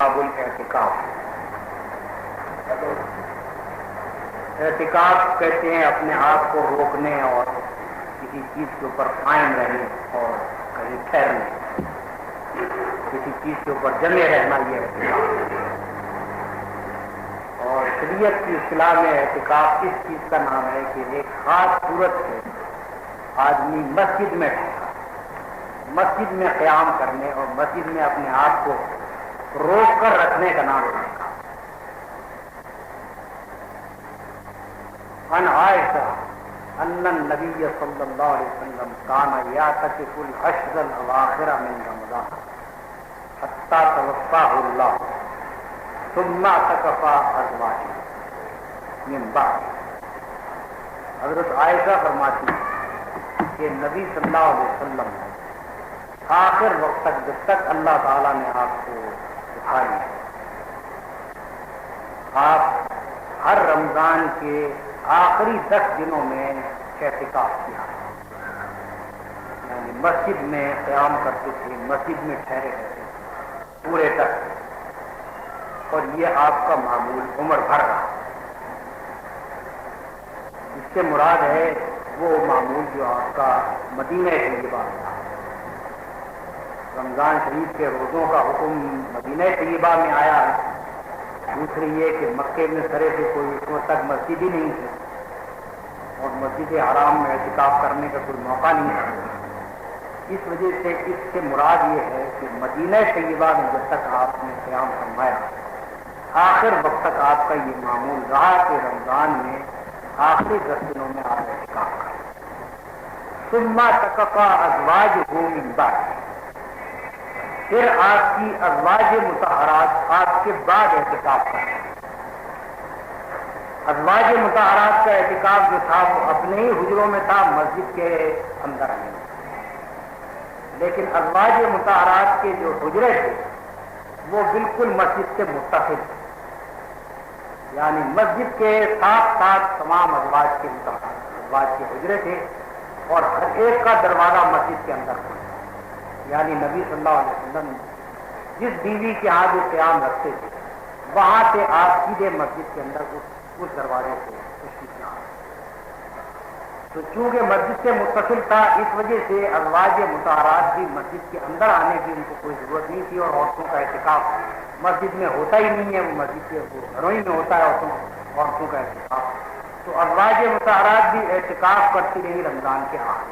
باب الاعتکاف۔ اعتکاف کہتے ہیں اپنے آپ کو روکنے اور کسی چیز کے اوپر قائم رہنے اور کہیں ٹھہرنے، کسی چیز کے اوپر جمے رہنا، یہ اعتکاف۔ اور شریعت کی اصطلاح میں اعتکاف اس چیز کا نام ہے کہ ایک خاص صورت سے آدمی مسجد میں ٹھہرا، مسجد میں قیام کرنے اور مسجد میں اپنے آپ کو روک کر رکھنے کا نام ہے۔ عن عائشہ ان النبی صلی اللہ علیہ وسلم کان یعتکف العشر الاواخر من رمضان حتی توفاہ اللہ ثم اعتکف ازواجہ من بعد۔ حضرت عائشہ فرماتی ہیں کہ نبی صلی اللہ علیہ وسلم آخر وقت تک، جب تک اللہ تعالیٰ نے آپ کو اٹھا لیا، آپ ہر رمضان کے آخری 10 دنوں میں اعتکاف کیا، یعنی مسجد میں قیام کرتے تھے، مسجد میں ٹھہرے رہتے پورے تک، اور یہ آپ کا معمول عمر بھر رہا۔ اس سے مراد ہے وہ معمول جو آپ کا مدینہ طیبہ میں تھا۔ رمضان شریف کے روزوں کا حکم مدینہ طیبہ میں آیا ہے۔ دوسری یہ کہ مکے میں سرے سے کوئی اس وقت تک مسجد ہی نہیں تھی اور مسجد حرام میں اعتکاف کرنے کا کوئی موقع نہیں تھا۔ اس وجہ سے اس سے مراد یہ ہے کہ مدینہ طیبہ میں جب تک آپ نے قیام فرمایا، آخر وقت تک آپ کا یہ معمول رہا کہ رمضان میں آخری 10 دنوں میں آپ اعتکاف کریں۔ ثم اعتکف ازواجہ من بعد، پھر آپ کی ازواج مطہرات آپ کے بعد اعتکاف کریں۔ ازواج مطہرات کا اعتکاف جو تھا وہ اپنے ہی حجروں میں تھا، مسجد کے اندر نہیں، لیکن ازواج مطہرات کے جو حجرے تھے وہ بالکل مسجد سے متصل تھے، یعنی مسجد کے ساتھ ساتھ تمام ازواج کے مطہرات، ازواج کے حجرے تھے اور ہر ایک کا دروازہ مسجد کے اندر تھا۔ یعنی نبی صلی اللہ علیہ وسلم جس بیوی کے ہاں جو قیام رکھتے تھے وہاں سے آپ سیدھے مسجد کے اندر اس دروازے سے تشریف لائے۔ تو چونکہ مسجد سے متصل تھا، اس وجہ سے ازواج مطہرات بھی مسجد کے اندر آنے کی ان کو کوئی ضرورت نہیں تھی، اور عورتوں کا اعتکاف مسجد میں ہوتا ہی نہیں ہے، وہ مسجد کے گھروں ہی میں ہوتا ہے عورتوں کا اعتکاف۔ تو ازواج مطہرات بھی اعتکاف کرتی رہی رمضان کے آخر۔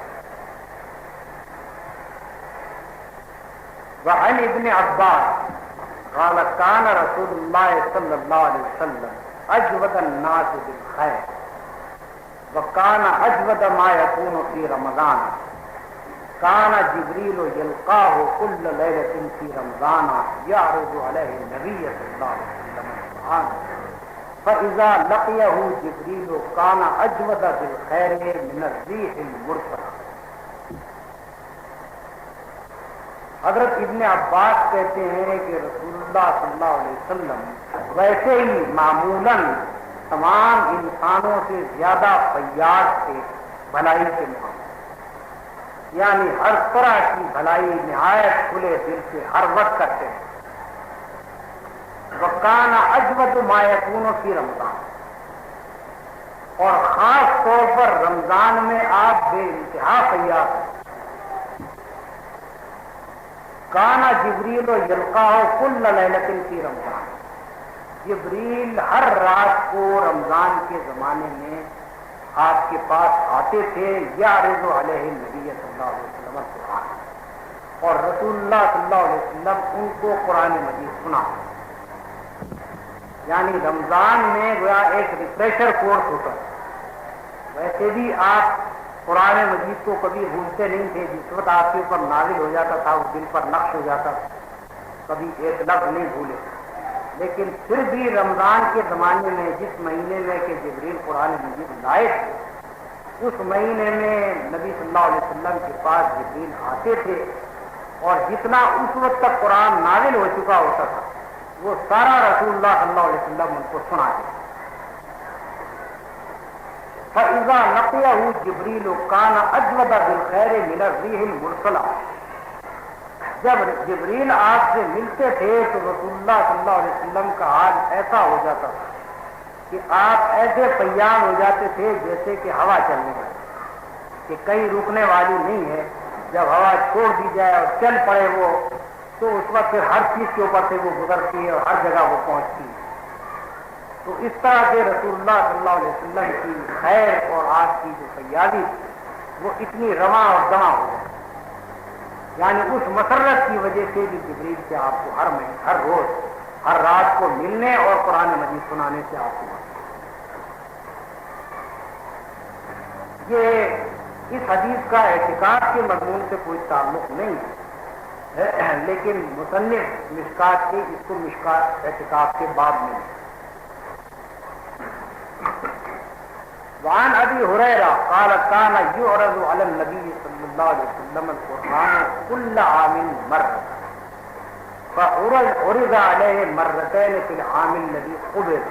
وعن ابن عباس قال كان رسول الله صلى الله عليه وسلم اجود الناس بالخير وكان اجود ما يكون في رمضان كان جبريل يلقاه كل ليلة في رمضان يعرض عليه النبي صلى الله عليه وسلم القرآن فإذا لقيه جبريل كان اجود بالخير من الريح المرسلة۔ حضرت ابن عباس کہتے ہیں کہ رسول اللہ صلی اللہ علیہ وسلم ویسے ہی معمولاً تمام انسانوں سے زیادہ فیاض تھے بھلائی کے معاملے، یعنی ہر طرح کی بھلائی نہایت کھلے دل سے ہر وقت کرتے ہیں۔ وَكَانَ أَجْوَدُ مَا يَكُونُ فِي رمضان، اور خاص طور پر رمضان میں آپ بے انتہا فیاض ہیں۔ کانا جبریل یلقاہ کل لیلۃ فی رمضان، جبریل ہر رات کو رمضان کے زمانے میں آپ کے پاس آتے تھے، یعرض علیہ النبی صلی اللہ علیہ وسلم القرآن، اور رسول اللہ صلی اللہ علیہ وسلم ان کو قرآن مجید سنا۔ یعنی رمضان میں گویا ایک ریفریشر کورس ہوتا ہے۔ ویسے بھی آپ قرآن مجید کو کبھی بھولتے نہیں تھے، جس وقت آپ کے اوپر نازل ہو جاتا تھا وہ دل پر نقش ہو جاتا تھا، کبھی ایک لفظ نہیں بھولے۔ لیکن پھر بھی رمضان کے زمانے میں جس مہینے میں کہ جبریل قرآن مجید لائے تھے، اس مہینے میں نبی صلی اللہ علیہ وسلم کے پاس جبریل آتے تھے، اور جتنا اس وقت تک قرآن نازل ہو چکا ہوتا تھا وہ سارا رسول اللہ صلی اللہ علیہ وسلم ان کو سناتے تھے۔ فَإِذَا لَقِيَهُ جِبْرِيلُ كَانَ أَجْوَدَ بِالْخَيْرِ مِنَ الرِّيحِ الْمُرْسَلَةِ، جب جبریل آپ سے ملتے تھے تو رسول اللہ صلی اللہ علیہ وسلم کا حال ایسا ہو جاتا تھا کہ آپ ایسے پیام ہو جاتے تھے جیسے کہ ہوا چلنے والی، کہ کہیں رکنے والی نہیں ہے، جب ہوا چھوڑ دی جائے اور چل پڑے وہ تو اس وقت پھر ہر چیز کے اوپر سے وہ گزرتی ہے اور ہر جگہ وہ پہنچتی ہے۔ تو اس طرح سے رسول اللہ صلی اللہ علیہ وسلم کی خیر اور آپ کی جو فیاضی تھی وہ اتنی رواں اور دواں ہو گئی، یعنی اس مسرت کی وجہ سے بھی جبریل سے آپ کو ہر روز ہر رات کو ملنے اور قرآن مجید سنانے سے آپ کو یہ اس حدیث کا اعتقاد کے مضمون سے کوئی تعلق نہیں ہے، لیکن مصنف مشکات کے اس کو مشکات اعتقاد کے باب میں وعن ابی ہریرہ قال كان يعرض على النبي صلی اللہ علیہ وسلم القرآن كل عام مرة فعرض عليه مرتين في العام الذي قبض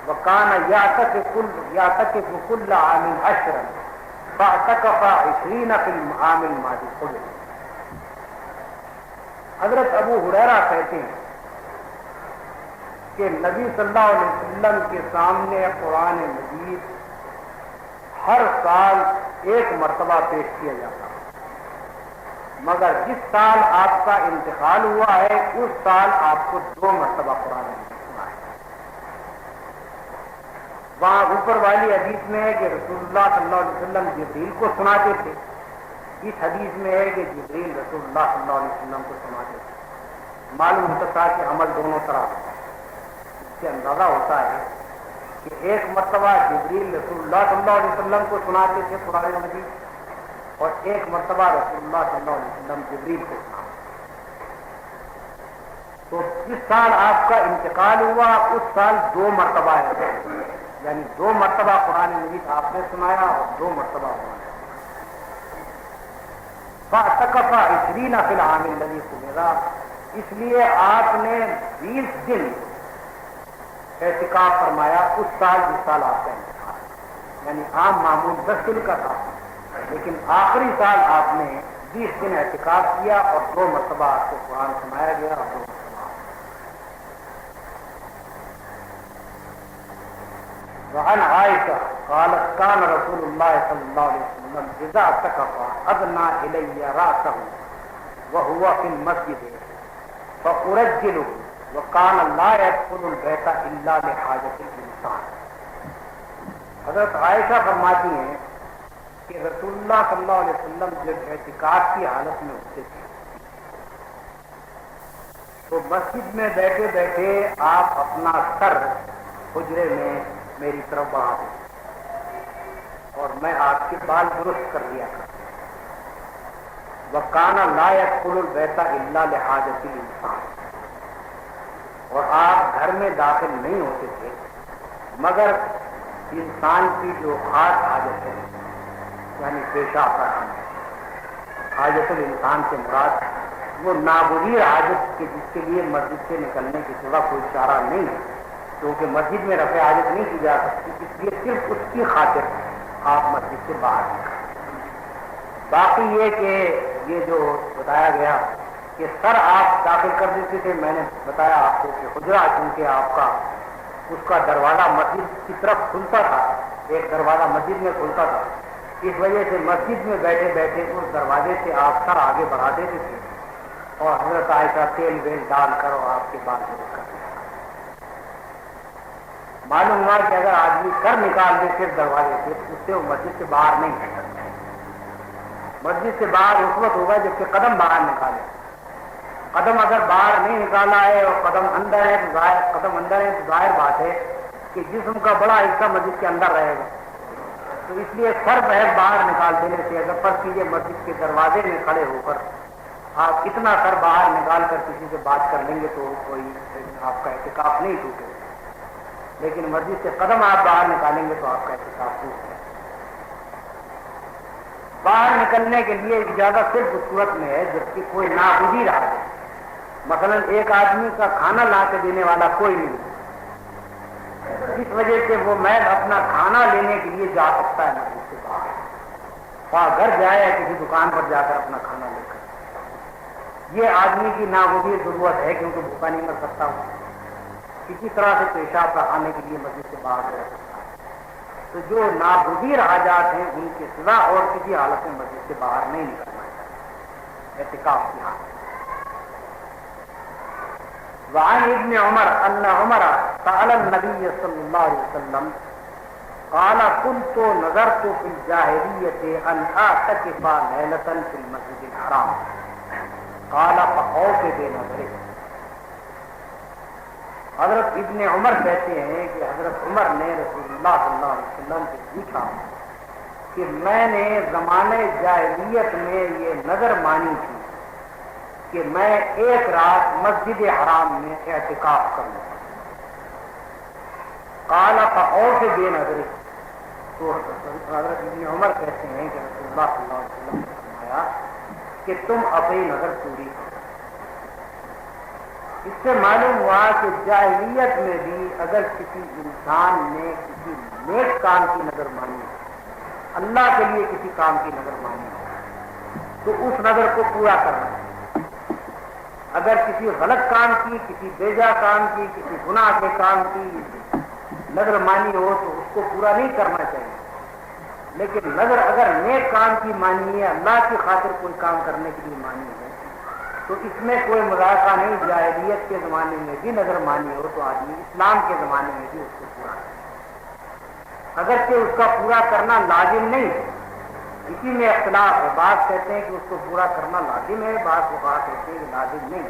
وكان يعتكف كل عام 10 فاعتكف 20 في العام الماضي قبض۔ حضرت ابو ہریرہ کہتے ہیں کہ نبی صلی اللہ علیہ وسلم کے سامنے قرآن مجید ہر سال ایک مرتبہ پیش کیا جاتا، مگر جس سال آپ کا انتقال ہوا ہے اس سال آپ کو 2 مرتبہ قرآن مجید سنا ہے۔ وہاں اوپر والی حدیث میں ہے کہ رسول اللہ صلی اللہ علیہ وسلم جبریل کو سناتے تھے، اس حدیث میں ہے کہ جبریل رسول اللہ صلی اللہ علیہ وسلم کو سناتے تھے۔ معلوم ہوتا تھا کہ عمل دونوں طرح ہے، اس سے اندازہ ہوتا ہے کہ ایک مرتبہ جبریل رسول اللہ صلی اللہ علیہ وسلم کو سناتے تھے قرآن مجید اور ایک مرتبہ رسول اللہ صلی اللہ علیہ وسلم جبریل کو سناتے تھے۔ تو جس سال آپ کا انتقال ہوا اس سال 2 مرتبہ ہے، یعنی 2 مرتبہ قرآن مجید آپ نے سنایا اور 2 مرتبہ سنایا۔ فاعتکف 20 فی العام الذی قبض، اس لیے آپ نے 20 دن اعتکاف فرمایا اس سال جس سال آپ کا انتقال، یعنی عام معمول 10 دن کا تھا، لیکن آخری سال آپ نے 20 دن اعتکاف کیا اور 2 مرتبہ آپ کو قرآن سنایا گیا اور 2 مرتبہ۔ وعن عائشہ قالت كان رسول اللہ صلی اللہ علیہ وسلم اذا اعتکف ادنى الی رأسہ وهو في المسجد فأرجله وكان لا يدخل البيت الا لحاجة الانسان۔ حضرت عائشہ فرماتی ہیں کہ رسول اللہ صلی اللہ علیہ وسلم جب اعتکاف کی حالت میں ہوتے تھے تو مسجد میں بیٹھے بیٹھے آپ اپنا سر حجرے میں میری طرف بڑھا دیتے اور میں آپ کے بال درست کر دیا کرتا۔ وَكَانَ لَا يَدْخُلُ الْبَيْتَ إِلَّا لِحَاجَةِ الْإِنسَانِ، اور آپ گھر میں داخل نہیں ہوتے تھے مگر انسان کی جو خاص حاجت ہے، یعنی پیشاب کا حاجت الانسان سے مراد وہ ناگزیر حاجت کے جس کے لیے مسجد سے نکلنے کے سوا کوئی چارہ نہیں ہے، کیونکہ مسجد میں رفع حاجت نہیں کی جا سکتی، اس لیے صرف اس کی خاطر آپ مسجد سے باہر نکلیں۔ باقی یہ کہ یہ جو بتایا گیا کہ سر آپ داخل کر دیتے تھے، میں نے بتایا آپ کو کہ حجرہ چونکہ آپ کا اس کا دروازہ مسجد کی طرف کھلتا تھا، ایک دروازہ مسجد میں کھلتا تھا، اس وجہ سے مسجد میں بیٹھے بیٹھے اس دروازے سے آپ سر آگے بڑھا دیتے تھے اور حضرت عائشہ تیل ویل ڈال کر اور آپ کے بال درست کرتے تھے۔ معلوم ہوا کہ اگر آدمی سر نکال دے صرف دروازے سے اس سے وہ مسجد سے باہر نہیں ہے، مسجد سے باہر اس وقت ہوگا جب کہ قدم باہر نکالے۔ قدم اگر باہر نہیں نکالا ہے اور قدم اندر ہے تو ظاہر بات ہے کہ جسم کا بڑا حصہ مسجد کے اندر رہے گا، تو اس لیے سر بہت باہر نکال دینے سے اگر فرض کیجیے مسجد کے دروازے میں کھڑے ہو کر آپ اتنا سر باہر نکال کر کسی سے بات کر لیں گے تو کوئی آپ کا اعتکاف نہیں ٹوٹے، لیکن مسجد سے قدم آپ باہر نکالیں گے تو آپ کا اعتکاف ٹوٹ جائے۔ باہر نکلنے کے لیے اجازت صرف اس صورت میں ہے جبکہ کوئی ناگزیر آ جائے، مثلا ایک آدمی کا کھانا لا کے دینے والا کوئی نہیں، اس وجہ سے وہ محض اپنا کھانا لینے کے لیے جا سکتا ہے مسجد سے باہر، وہاں گھر جائے یا کسی دکان پر جا کر اپنا کھانا لے کر۔ یہ آدمی کی ناگزیر ضرورت ہے کیونکہ بھوکا نہیں مر سکتا ہو، کسی طرح سے پیشاب پخانے کے لیے مسجد سے باہر رہ سکتا ہے، تو جو ناگزیر حاجات ہیں ان کے سوا اور کسی حالت میں مسجد سے باہر نہیں نکلنا چاہیے اعتکاف کی حالت۔ وعن ابن عمر ان عمر سأل النبي صلی اللہ علیہ وسلم قال كنت نظرت في الجاهلية ان اعتكف ليلة في المسجد الحرام قال فأوف بنظرك۔ حضرت ابن عمر کہتے ہیں کہ حضرت عمر نے رسول اللہ صلی اللہ علیہ وسلم سے پوچھا کہ میں نے زمانے جاہلیت میں یہ نظر مانی تھی کہ میں ایک رات مسجد حرام میں اعتکاف کروں۔ قال فأوف بنظرك، تو حضرت ابن عمر کہتے ہیں کہ رسول اللہ صلی اللہ علیہ وسلم نے فرمایا کہ تم اپنی نظر پوری کرو۔ اس سے معلوم ہوا کہ جاہلیت میں بھی اگر کسی انسان نے کسی نیک کام کی نظر مانی، اللہ کے لیے کسی کام کی نظر مانی، تو اس نظر کو پورا کرنا ہے۔ اگر کسی غلط کام کی، کسی بیجا کام کی، کسی گناہ کے کام کی نظر مانی ہو تو اس کو پورا نہیں کرنا چاہیے، لیکن نظر اگر نیک کام کی مانی ہے، اللہ کی خاطر کوئی کام کرنے کے لیے مانی ہے، تو اس میں کوئی مذاکرہ نہیں۔ جاہلیت کے زمانے میں بھی نظر مانی ہو تو آدمی اسلام کے زمانے میں بھی اس کو پورا کرے، اگرچہ اس کا پورا کرنا لازم نہیں ہے، اسی میں اختلاف ہے۔ بعض کہتے ہیں کہ اس کو پورا کرنا لازم ہے، بعض فقہا کہتے ہیں کہ لازم نہیں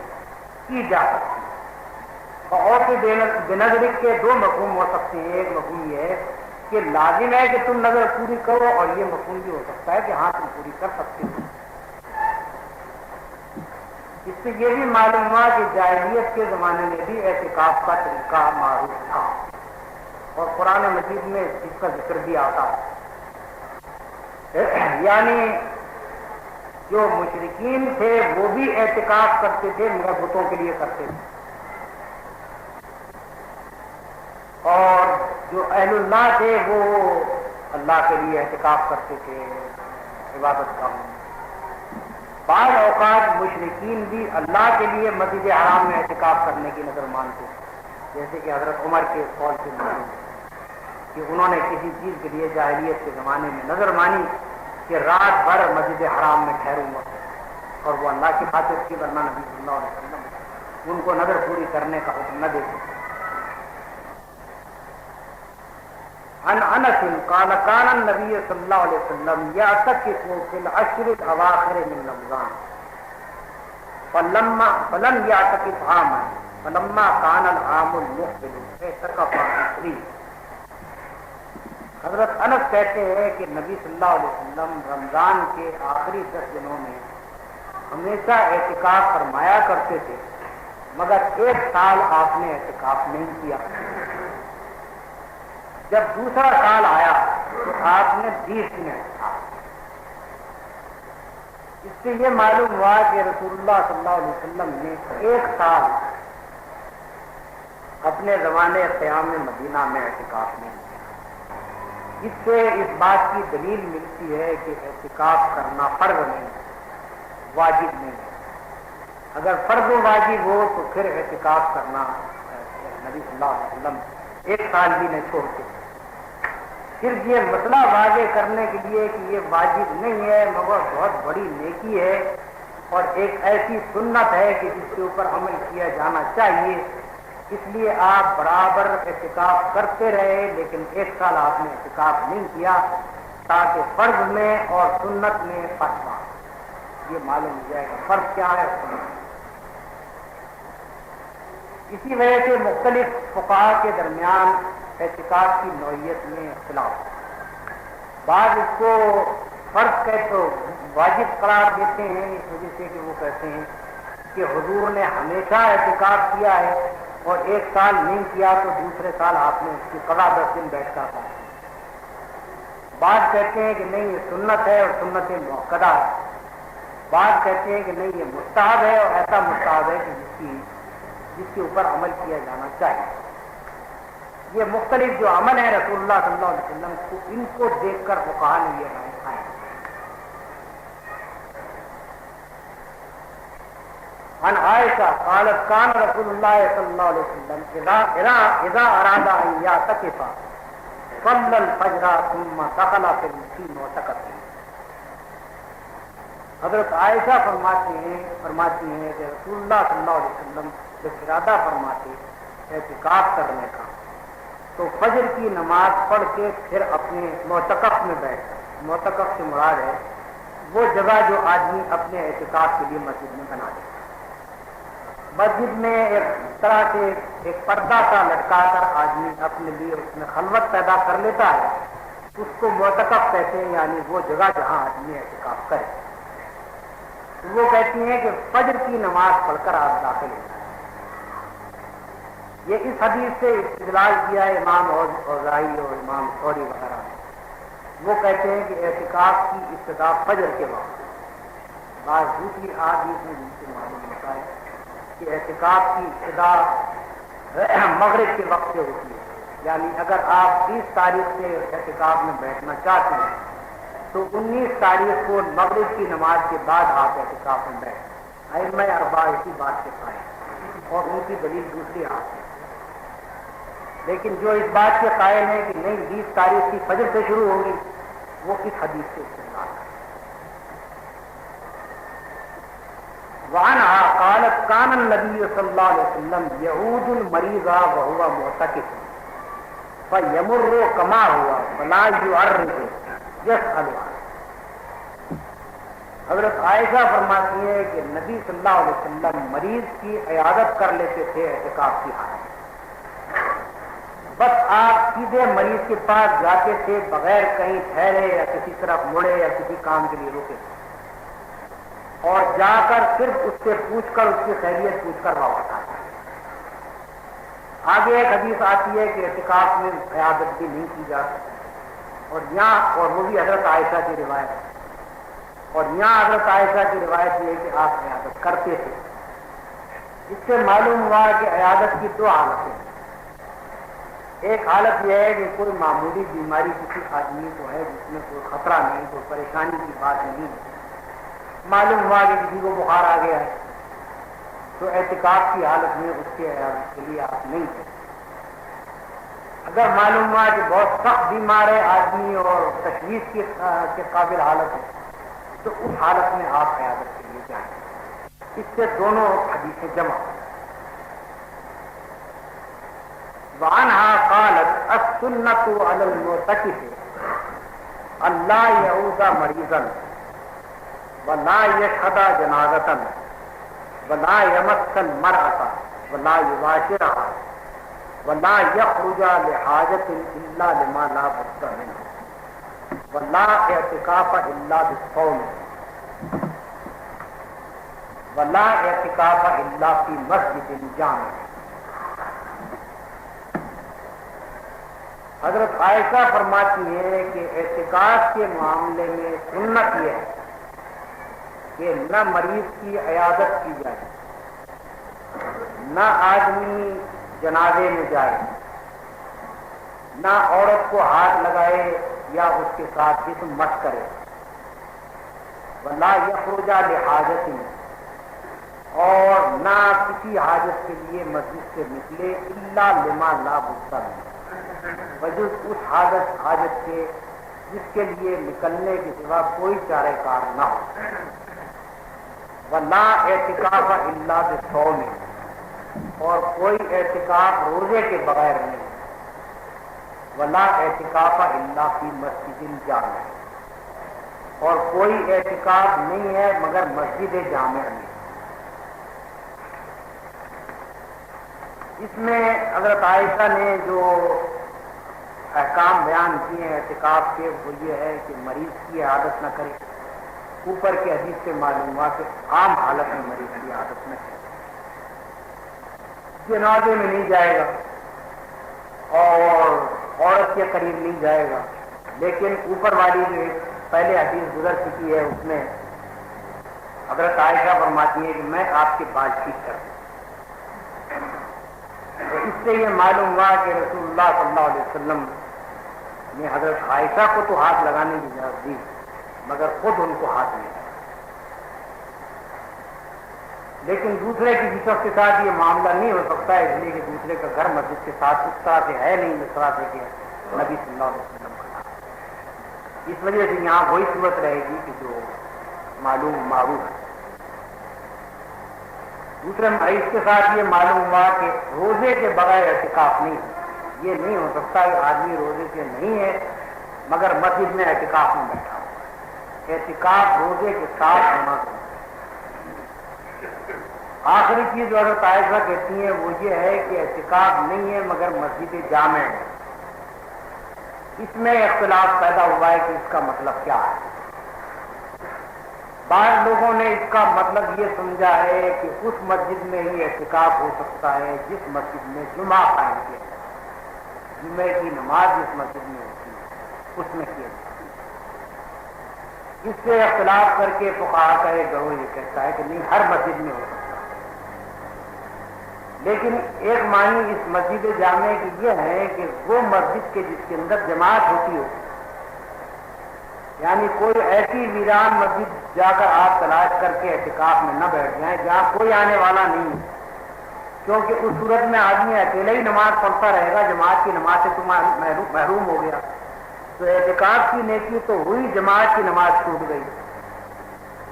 کی جا سکتی۔ اور بنظرک کے دو مفہوم ہو سکتے ہیں، ایک مفہوم یہ ہے کہ لازم ہے کہ تم نظر پوری کرو، اور یہ مفہوم بھی ہو سکتا ہے کہ ہاں تم پوری کر سکتے ہو۔ اس سے یہ بھی معلوم ہوا کہ جاہلیت کے زمانے میں بھی اعتکاف کا طریقہ معروف تھا، اور قرآن مجید میں اس کا ذکر بھی آتا ہے۔ یعنی جو مشرکین تھے وہ بھی اعتکاف کرتے تھے، مگر بتوں کے لیے کرتے تھے، اور جو اہل اللہ تھے وہ اللہ کے لیے اعتکاف کرتے تھے، عبادت کا۔ بعض اوقات مشرکین بھی اللہ کے لیے مسجد حرام میں اعتکاف کرنے کی نظر مانتے تھے، جیسے کہ حضرت عمر کے قول سے معلوم ہے کہ انہوں نے کسی چیز کے لیے جاہلیت کے زمانے میں نظر مانی کہ رات بھر مسجد حرام میں ٹھہروں گا، اور وہ اللہ کی خاطر کی، ورنہ نبی صلی اللہ علیہ وسلم ان کو نظر پوری کرنے کا حکم نہ دیتے۔ عن انس قال كان النبي صلی اللہ علیہ وسلم يعتكف في العشر الاواخر من رمضان فلم يعتكف عاما فلما كان العام المقبل اعتكف 20۔ حضرت انس کہتے ہیں کہ نبی صلی اللہ علیہ وسلم رمضان کے آخری 10 دنوں میں ہمیشہ اعتکاف فرمایا کرتے تھے، مگر ایک سال آپ نے اعتکاف نہیں کیا۔ جب دوسرا سال آیا تو آپ نے 20 دن اعتکاف۔ اس سے یہ معلوم ہوا کہ رسول اللہ صلی اللہ علیہ وسلم نے ایک سال اپنے زمانے قیام مدینہ میں اعتکاف نہیں کیا۔ اس سے اس بات کی دلیل ملتی ہے کہ اعتکاف کرنا فرض نہیں، واجب نہیں ہے۔ اگر فرض و واجب ہو تو پھر اعتکاف کرنا نبی صلی اللہ علیہ وسلم ایک سال بھی نہیں چھوڑتے۔ صرف یہ مسئلہ واضح کرنے کے لیے کہ یہ واجب نہیں ہے مگر بہت بڑی نیکی ہے اور ایک ایسی سنت ہے کہ جس کے اوپر عمل کیا جانا چاہیے، اس لیے آپ برابر اعتکاف کرتے رہے، لیکن ایک سال آپ نے اعتکاف نہیں کیا تاکہ فرض میں اور سنت میں فرق ہو، یہ معلوم ہو جائے گا فرق کیا ہے سنت۔ اسی وجہ سے مختلف فقہا کے درمیان اعتکاف کی نوعیت میں اختلاف، بعض اس کو فرض کہہ تو واجب قرار دیتے ہیں، اس وجہ سے کہ وہ کہتے ہیں کہ حضور نے ہمیشہ اعتکاف کیا ہے اور ایک سال نہیں کیا تو دوسرے سال آپ نے اس کی قضا 10 دن بیٹھ کر تھا۔ بعض کہتے ہیں کہ نہیں یہ سنت ہے اور سنت مؤکدہ ہے، بعض کہتے ہیں کہ نہیں یہ مستحب ہے اور ایسا مستحب ہے کہ جس کے اوپر عمل کیا جانا چاہیے۔ یہ مختلف جو عمل ہیں رسول اللہ صلی اللہ علیہ وسلم کو، ان کو دیکھ کر فقہا نے یہ رائے قائم۔ عن عائشہ قالت کان رسول اللہ صلی اللہ علیہ وسلم اذا اراد ان یعتکف صلی الفجر ثم دخل فی معتکفہ. حضرت عائشہ فرماتی ہیں کہ رسول اللہ صلی اللہ علیہ وسلم جب ارادہ فرماتے اعتکاف کرنے کا تو فجر کی نماز پڑھ کے پھر اپنے معتکف میں بیٹھتا. معتکف سے مراد ہے وہ جگہ جو آدمی اپنے اعتکاف کے لیے مسجد میں بنا دیتا. مسجد میں ایک طرح سے ایک پردہ سا لٹکا کر آدمی اپنے لیے اس میں خلوت پیدا کر لیتا ہے, اس کو معتکف کہتے ہیں, یعنی وہ جگہ جہاں آدمی اعتکاف کرے. وہ کہتی ہیں کہ فجر کی نماز پڑھ کر آپ داخل ہو جائیں. یہ اس حدیث سے استدلال کیا ہے امام اوزاعی اور امام ثوری وغیرہ نے. وہ کہتے ہیں کہ اعتکاف کی ابتدا فجر کے وقت. بعض دوسری احادیث میں جن سے معلوم ہوتا ہے کہ اعتکاف کی ابتدا مغرب کے وقت سے ہوتی ہے. یعنی اگر آپ 30 تاریخ سے اعتکاف میں بیٹھنا چاہتے ہیں تو 19 تاریخ کو مغرب کی نماز کے بعد آپ اعتکاف میں بیٹھیں. ائمہ اربعہ اسی بات کے قائل اور ان کی دلیل دوسری آتی ہے. لیکن جو اس بات کے قائل ہیں کہ نہیں 20 تاریخ کی فجر سے شروع ہوگی, وہ اس حدیث سے استدلال ہے. وعنہا قالت کان النبی صلی اللہ علیہ وسلم یعود المریض وهو معتکف فیمر کما ہوا فلا یعرض یسألها. حضرت عائشہ فرماتی ہے کہ نبی صلی اللہ علیہ وسلم مریض کی عیادت کر لیتے تھے اعتکاف کی حالت. بس آپ سیدھے مریض کے پاس جاتے تھے بغیر کہیں ٹھہرے یا کسی طرف مڑے یا کسی کام کے لیے رکے, اور جا کر صرف اس سے پوچھ کر اس کی خیریت پوچھ کر واپس آتا. آگے ایک حدیث آتی ہے کہ اعتکاف میں عیادت بھی نہیں کی جا سکتی, اور وہ بھی حضرت عائشہ کی روایت ہے. اور یہاں حضرت عائشہ کی روایت یہ ہے کہ آپ عیادت کرتے تھے. اس سے معلوم ہوا کہ عیادت کی 2 حالتیں ہیں. ایک حالت یہ ہے کہ کوئی معمولی بیماری کسی آدمی کو ہے جس میں کوئی خطرہ نہیں, کوئی پریشانی کی بات نہیں ہے. معلوم ہوا کہ کسی کو بخار آ گیا ہے تو اعتکاف کی حالت میں اس کے عیادت کے لیے آپ نہیں تھے. اگر معلوم ہوا کہ بہت سخت بیمار ہے آدمی اور تشویش کے قابل حالت ہے تو اس حالت میں آپ عیادت کے لیے جائیں. اس سے دونوں حدیثیں جمع. وعنہا قالت السنۃ علی المعتکف اللہ یعود مریضا ولا یشہد جنازۃ ولا یمس المرأة ولا یباشرها ولا یخرج لحاجۃ الا لما لا بد منه ولا اعتکاف الا بالصوم ولا اعتکاف الا فی مسجد جامع. حضرت عائشہ فرماتی ہے کہ اعتکاف کے معاملے میں سنت یہ ہے کہ نہ مریض کی عیادت کی جائے, نہ آدمی جنازے میں جائے, نہ عورت کو ہاتھ لگائے یا اس کے ساتھ جسم مس کرے. ولا یخرج لحاجت, اور نہ کسی حاجت کے لیے مسجد سے نکلے الا لما لا بد منہ, بجز اس حاجت کے جس کے لیے نکلنے کے سوا کوئی چارہ کار نہ ہو. ولا اعتکاف الا بالصوم, اور کوئی اعتکاف روزے کے بغیر نہیں. ولا اعتکاف الا فی مسجد جامع, اور کوئی اعتکاف نہیں ہے مگر مسجد جامع میں. اس میں حضرت عائشہ نے جو احکام بیان کیے ہیں اعتکاف کے, وہ یہ ہے کہ مریض کی عادت نہ کرے. اوپر کے حدیث سے معلوم ہوا کہ عام حالت میں مریض کی عادت نہ کرے, جنازے میں نہیں جائے گا اور عورت کے قریب نہیں جائے گا. لیکن اوپر والی جو پہلے حدیث گزر چکی ہے اس میں حضرت عائشہ فرماتی ہے کہ میں آپ کے بال ٹھیک کر دوں. تو اس سے یہ معلوم ہوا کہ رسول اللہ صلی اللہ علیہ وسلم نے حضرت عائشہ کو تو ہاتھ لگانے کی اجازت دی مگر خود ان کو ہاتھ نہیں. لیکن دوسرے کی جسم کے ساتھ یہ معاملہ نہیں ہو سکتا ہے، اس لیے کہ دوسرے کا گھر مسجد کے ساتھ اس طرح سے ہے نہیں جس طرح سے کہ نبی صلی اللہ علیہ وسلم کا تھا۔ اس وجہ سے یہاں وہی صورت رہے گی کہ جو معلوم معروف ہے۔ دوسرے اس کے ساتھ یہ معلوم ہوا کہ روزے کے بغیر اعتکاف نہیں ہے۔ یہ نہیں ہو سکتا کہ آدمی روزے سے نہیں ہے مگر مسجد میں اعتکاف میں بیٹھا ہوا۔ اعتکاف روزے کے ساتھ ہونا چاہیے۔ آخری چیز جو حضرت عائشہ کہتی ہیں وہ یہ ہے کہ اعتکاف نہیں ہے مگر مسجد جامع ہے۔ اس میں اختلاف پیدا ہوا ہے کہ اس کا مطلب کیا ہے۔ بعض لوگوں نے اس کا مطلب یہ سمجھا ہے کہ اس مسجد میں ہی اعتکاف ہو سکتا ہے جس مسجد میں جمعہ قائم کیا جائے، جمعے کی نماز جس مسجد میں ہوتی ہے اس میں کیا جائے۔ اس سے اختلاف کر کے فقہا کا ایک گروہ یہ کہتا ہے کہ نہیں، ہر مسجد میں ہو سکتا ہے۔ لیکن ایک معنی اس مسجد جامع کی یہ ہے کہ وہ مسجد کے جس کے اندر جماعت ہوتی ہو، یعنی کوئی ایسی ویران مسجد جا کر آپ تلاش کر کے اعتکاف میں نہ بیٹھ جائیں جہاں کوئی آنے والا نہیں ہے، کیونکہ اس صورت میں آدمی اکیلے ہی نماز پڑھتا رہے گا، جماعت کی نماز سے تو محروم ہو گیا۔ تو اعتکاف کی نیکی تو ہوئی، جماعت کی نماز چھوٹ گئی۔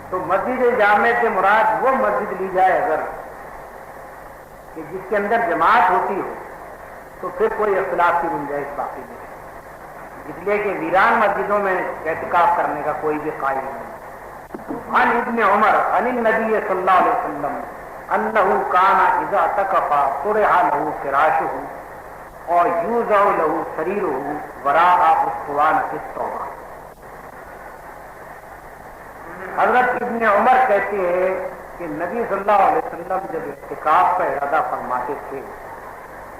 تو مسجد جامع سے مراد وہ مسجد لی جائے اگر کہ جس کے اندر جماعت ہوتی ہو، تو پھر کوئی اختلاف کی گنجائش باقی نہیں، اس لیے کہ ویران مسجدوں میں اعتکاف کرنے کا کوئی بھی قائل نہیں۔ عن ابن عمر عن النبی صلی اللہ علیہ وسلم انہ کان اذا اعتکف طرح له فراشه اور یوضع له سریره وراء اسطوانۃ التوبہ۔ حضرت ابن عمر کہتے ہیں کہ نبی صلی اللہ علیہ وسلم جب اعتکاف کا ارادہ فرماتے تھے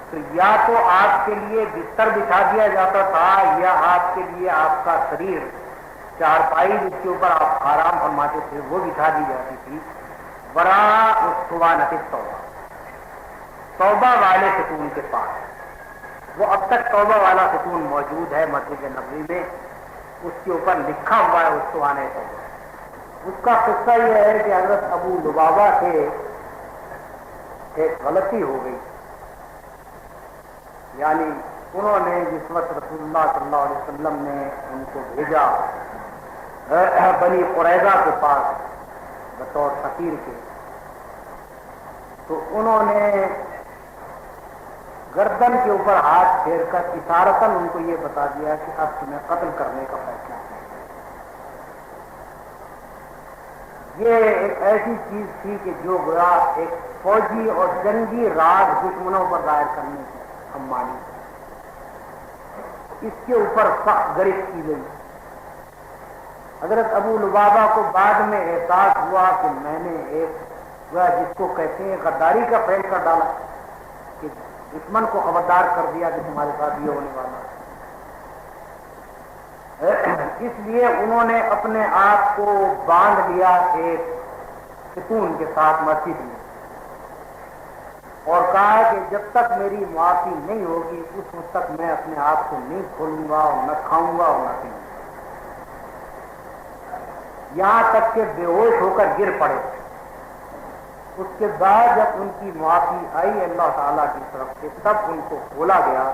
تو یا تو آپ کے لیے بستر بچھا دیا جاتا تھا یا آپ کے لیے آپ کا شریر چارپائی جس کے اوپر آپ آرام فرماتے تھے وہ بچھا دی جاتی تھی، وراء اسطوانۃ التوبہ، توبہ والے ستون کے پاس۔ وہ اب تک توبہ والا ستون موجود ہے مسجد نبوی میں، اس کے اوپر لکھا ہوا ہے اسطوانۃ توبہ۔ اس کا قصہ یہ ہے کہ حضرت ابو لبابہ سے ایک غلطی ہو گئی، یعنی انہوں نے جس وقت رسول اللہ صلی اللہ علیہ وسلم نے ان کو بھیجا بنی قریظہ کے پاس بطور سفیر کے، تو انہوں نے گردن کے اوپر ہاتھ پھیر کر اشارتاً ان کو یہ بتا دیا کہ اب تمہیں قتل کرنے کا فیصلہ ہے۔ یہ ایک ایسی چیز تھی کہ جو گویا ایک فوجی اور جنگی راز دشمنوں پر ظاہر کرنے کی ہم مانی، اس کے اوپر سخت گرفت کی گئی۔ حضرت ابو لبابہ کو بعد میں احساس ہوا کہ میں نے ایک جس کو کہتے ہیں غداری کا فعل کر ڈالا، کہ دشمن کو خبردار کر دیا کہ تمہارے ساتھ یہ ہونے والا ہے۔ اس لیے انہوں نے اپنے آپ کو باندھ لیا ایک ستون کے ساتھ مسجد میں، اور کہا کہ جب تک میری معافی نہیں ہوگی اس وقت تک میں اپنے آپ کو نہیں کھولوں گا اور نہ کھاؤں گا اور نہ پیوں گا، یہاں تک کہ بے ہوش ہو کر گر پڑے۔ اس کے بعد جب ان کی معافی آئی اللہ تعالیٰ کی طرف سے تب ان کو کھولا گیا،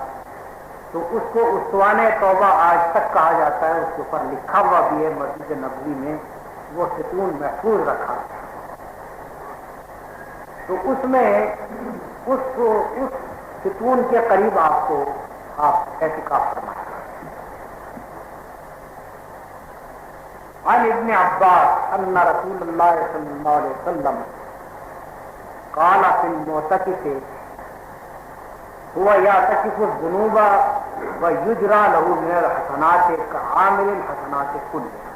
تو اس کو اسطوانۃ توبہ آج تک کہا جاتا ہے، اس کے اوپر لکھا ہوا بھی ہے مسجد نبوی میں، وہ ستون محفوظ رکھا۔ تو اس میں اس ستون کے قریب آپ اعتکاف کرنا ہے۔ عن ابن عباس ان رسول اللہ صلی اللہ علیہ وسلم قال فی المعتکف هو يعتكف الذنوب ويجرى له من الحسنات كعامل الحسنات كلها۔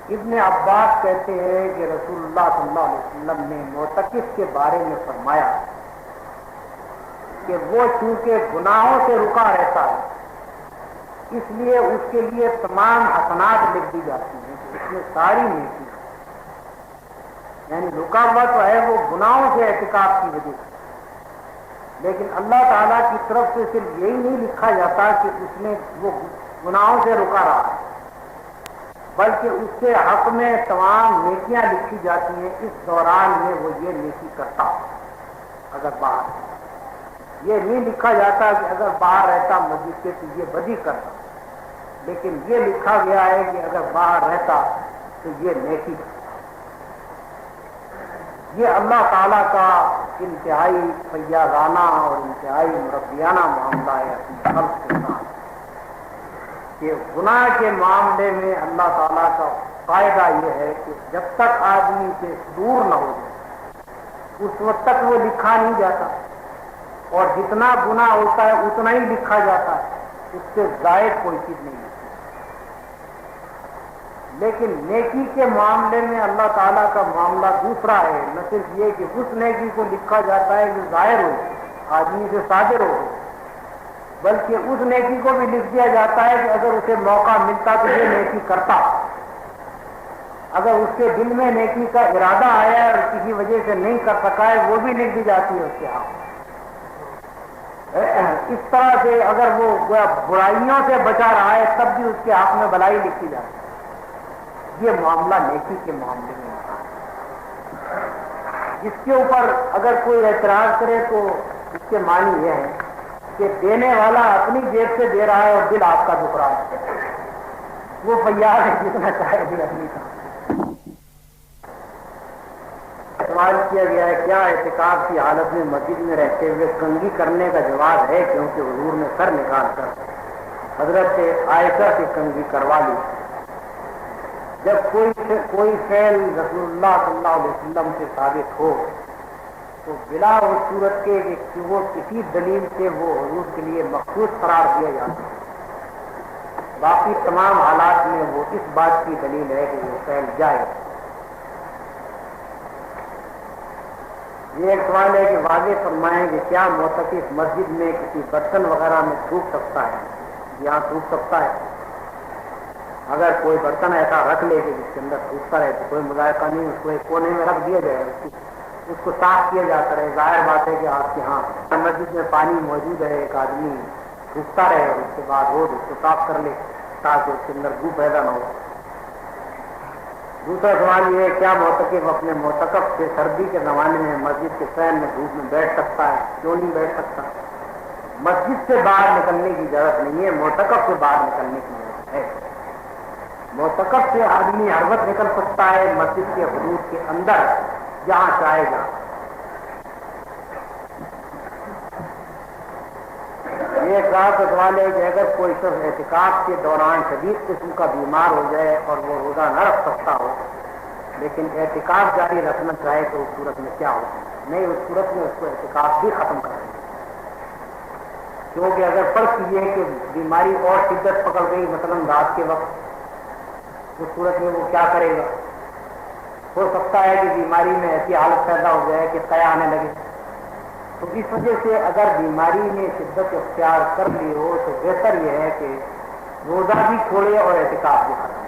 ابن عباس کہتے ہیں کہ رسول اللہ صلی اللہ علیہ وسلم نے معتکف کے بارے میں فرمایا کہ وہ چونکہ گناہوں سے رکا رہتا ہے اس لیے اس کے لیے تمام حسنات لکھ دی جاتی ہیں، اس میں ساری نیکی، یعنی رکا ہوا تو ہے وہ گناہوں سے اعتکاف کی وجہ سے، لیکن اللہ تعالیٰ کی طرف سے صرف یہی نہیں لکھا جاتا کہ اس نے وہ گناہوں سے رکا رہا ہے، بلکہ اس کے حق میں تمام نیکیاں لکھی جاتی ہیں. اس دوران میں وہ یہ نیکی کرتا اگر باہر، یہ نہیں لکھا جاتا کہ اگر باہر رہتا مسجد کے تو یہ بدی کرتا، لیکن یہ لکھا گیا ہے کہ اگر باہر رہتا تو یہ نیکی کرتا. یہ اللہ تعالیٰ کا انتہائی فیاضانہ اور انتہائی مربیانہ معاملہ ہے اپنے خلق کے ساتھ، کہ گناہ کے معاملے میں اللہ تعالیٰ کا قاعدہ یہ ہے کہ جب تک آدمی سے دور نہ ہو جائے اس وقت تک وہ لکھا نہیں جاتا، اور جتنا گناہ ہوتا ہے اتنا ہی لکھا جاتا ہے، اس سے زائد کوئی چیز نہیں ہے. لیکن نیکی کے معاملے میں اللہ تعالیٰ کا معاملہ دوسرا ہے. نہ صرف یہ کہ اس نیکی کو لکھا جاتا ہے جو ظاہر ہو آدمی سے صادر ہو، بلکہ اس نیکی کو بھی لکھ دیا جاتا ہے کہ اگر اسے موقع ملتا تو یہ نیکی کرتا. اگر اس کے دل میں نیکی کا ارادہ آیا اور کسی وجہ سے نہیں کر سکا ہے وہ بھی لکھ دی جاتی ہے اس کے ہاتھ. اس طرح سے اگر وہ برائیوں سے بچا رہا ہے تب بھی اس کے حق میں بھلائی لکھی جاتی ہے. یہ معاملہ نیکی کے معاملے میں ہوتا ہے. اس کے اوپر اگر کوئی اعتراض کرے تو اس کے معنی یہ ہے کہ دینے والا اپنی جیب سے دے رہا ہے اور دل آپ کا دکھ رہا ہے. وہ فیاض ہے جتنا چاہے بھی اپنی کا. سوال کیا گیا ہے کیا اعتکاف کی حالت میں مسجد میں رہتے ہوئے کنگھی کرنے کا جواز ہے؟ کیونکہ حضور نے سر نکال کر حضرت عائشہ سے کنگھی کروا لی. جب کوئی فعل رسول اللہ صلی اللہ علیہ وسلم سے ثابت ہو تو بلا وہ صورت کے کہ وہ کسی دلیل سے وہ حضور کے لیے مخصوص قرار دیا جاتا ہے. باقی تمام حالات میں وہ اس بات کی دلیل ہے کہ وہ فعل جائے. یہ ایک سوال ہے کہ واضح فرمائیں کہ کیا معتکف مسجد میں کسی برتن وغیرہ میں تھوک سکتا ہے؟ یہاں تھوک سکتا ہے. اگر کوئی برتن ایسا رکھ لے کہ جس کے اندر تھوکتا رہے تو کوئی مذائقہ نہیں، اس کو ایک کونے میں رکھ دیا جائے، اس کو صاف کیا جاتا رہے. ظاہر بات ہے کہ آپ کے ہاں مسجد میں پانی موجود ہے، ایک آدمی تھوکتا رہے اور اس کے بعد روز اس کو صاف کر لے تاکہ اس کے اندر بو پیدا نہ ہو. دوسرا سوال یہ ہے کیا معتکف اپنے معتکف سے سردی کے زمانے میں مسجد کے فین میں دھوپ میں بیٹھ سکتا ہے؟ کیوں نہیں بیٹھ سکتا؟ مسجد سے باہر نکلنے کی ضرورت نہیں ہے، معتکف سے باہر نکلنے کی ضرورت ہے. معتکف سے آدمی ہر وقت نکل سکتا ہے مسجد کے حدود کے اندر جہاں چاہے گا. یہ ایک رات کا سوال ہے کہ اگر کوئی شخص اعتکاف کے دوران شدید قسم کا بیمار ہو جائے اور وہ روزہ نہ رکھ سکتا ہو لیکن اعتکاف جاری رکھنا چاہے تو اس صورت میں کیا ہو؟ نہیں، اس صورت میں اس کو اعتکاف بھی ختم کر دیں. کیونکہ اگر فرض کیجیے کہ بیماری اور شدت پکڑ گئی مثلا رات کے وقت، اس صورت میں وہ کیا کرے گا؟ ہو سکتا ہے کہ بیماری میں ایسی حالت پیدا ہو جائے کہ قے آنے لگے. تو اس وجہ سے اگر بیماری نے شدت اختیار کر لی ہو تو بہتر یہ ہے کہ روزہ بھی چھوڑے اور اعتکاف بھی ختم.